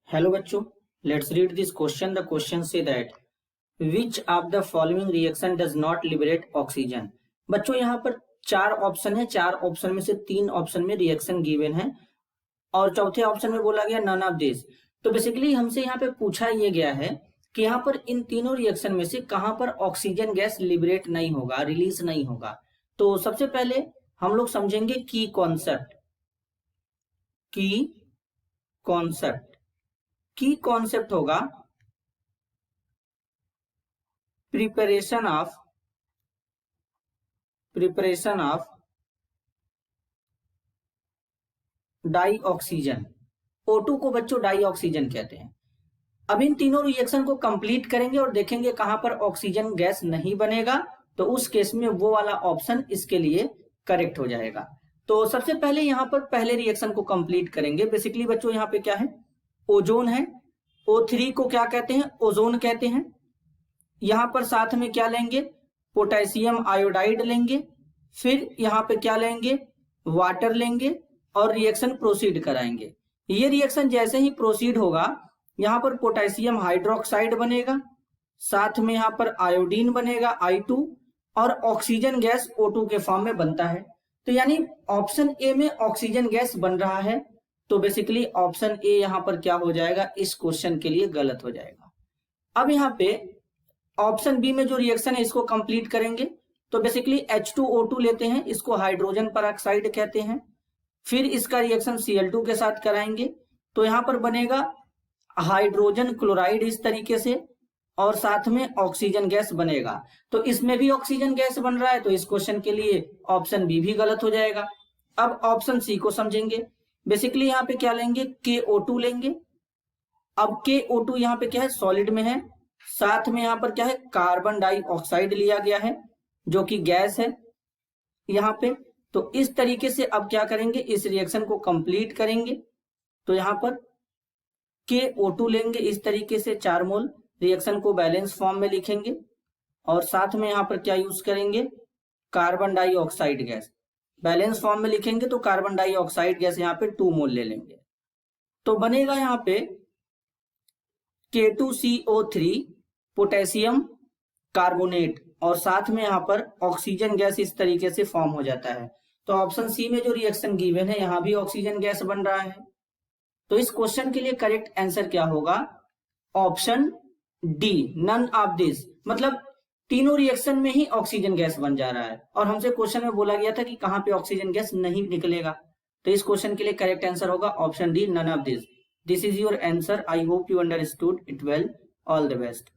Hello बच्चों, let's read this question. The question say that which of the following reaction does not liberate oxygen. बच्चों यहाँ पर चार option है, चार ऑप्शन में से तीन ऑप्शन में रिएक्शन गिवन है और चौथे ऑप्शन में बोला गया नन ऑफ दिस। तो बेसिकली हमसे यहाँ पे पूछा ये गया है कि यहाँ पर इन तीनों रिएक्शन में से कहाँ पर ऑक्सीजन गैस लिबरेट नहीं होगा, रिलीज नहीं होगा। तो सबसे पहले हम लोग समझेंगे की कॉन्सेप्ट। की कॉन्सेप्ट होगा preparation of die oxygen. O2 को बच्चों डाई ऑक्सीजन कहते हैं। अब इन तीनों रिएक्शन को कंप्लीट करेंगे और देखेंगे कहां पर ऑक्सीजन गैस नहीं बनेगा, तो उस केस में वो वाला ऑप्शन इसके लिए करेक्ट हो जाएगा। तो सबसे पहले यहां पर पहले रिएक्शन को कंप्लीट करेंगे। बेसिकली बच्चों यहाँ पे क्या है, ओजोन है। O3 को क्या कहते हैं, ओजोन कहते हैं। यहां पर साथ में क्या लेंगे, पोटेशियम आयोडाइड लेंगे। फिर यहां पे क्या लेंगे, वाटर लेंगे और रिएक्शन प्रोसीड कराएंगे। ये रिएक्शन जैसे ही प्रोसीड होगा, यहां पर पोटेशियम हाइड्रोक्साइड बनेगा, साथ में यहां पर आयोडीन बनेगा I2 और ऑक्सीजन गैस O2 के फॉर्म में बनता है। तो यानी ऑप्शन ए में ऑक्सीजन गैस बन रहा है। तो बेसिकली ऑप्शन ए यहां पर क्या हो जाएगा, इस क्वेश्चन के लिए गलत हो जाएगा। अब यहाँ पे ऑप्शन बी में जो रिएक्शन है इसको कंप्लीट करेंगे। तो बेसिकली H2O2 लेते हैं, इसको हाइड्रोजन परऑक्साइड कहते हैं। फिर इसका रिएक्शन Cl2 के साथ कराएंगे तो यहां पर बनेगा हाइड्रोजन क्लोराइड इस तरीके से, और साथ में ऑक्सीजन गैस बनेगा। तो इसमें भी ऑक्सीजन गैस बन रहा है, तो इस क्वेश्चन के लिए ऑप्शन बी भी गलत हो जाएगा। अब ऑप्शन सी को समझेंगे। बेसिकली यहाँ पे क्या लेंगे, KO2 लेंगे। अब KO2 यहाँ पे क्या है, सॉलिड में है। साथ में यहाँ पर क्या है, कार्बन डाइऑक्साइड लिया गया है जो कि गैस है यहाँ पे। तो इस तरीके से अब क्या करेंगे, इस रिएक्शन को कंप्लीट करेंगे। तो यहाँ पर KO2 लेंगे इस तरीके से 4 मोल, रिएक्शन को बैलेंस फॉर्म में लिखेंगे और साथ में यहाँ पर क्या यूज करेंगे, carbon dioxide gas balance form में लिखेंगे। तो कार्बन डाइऑक्साइड गैस यहाँ पे 2 मोल ले लेंगे। तो बनेगा यहाँ पे K2CO3 पोटेशियम कार्बोनेट और साथ में यहाँ पर ऑक्सीजन गैस इस तरीके से फॉर्म हो जाता है। तो ऑप्शन सी में जो रिएक्शन गिवन है यहाँ भी ऑक्सीजन गैस बन रहा है। तो इस क्वेश्चन के लिए करेक्ट आंसर क्या होगा, option D, none of this. मतलब तीनों रिएक्शन में ही ऑक्सीजन गैस बन जा रहा है और हमसे क्वेश्चन में बोला गया था कि कहां पे ऑक्सीजन गैस नहीं निकलेगा। तो इस क्वेश्चन के लिए करेक्ट आंसर होगा option D, none of this. This is your answer. I hope you understood it well. All the best.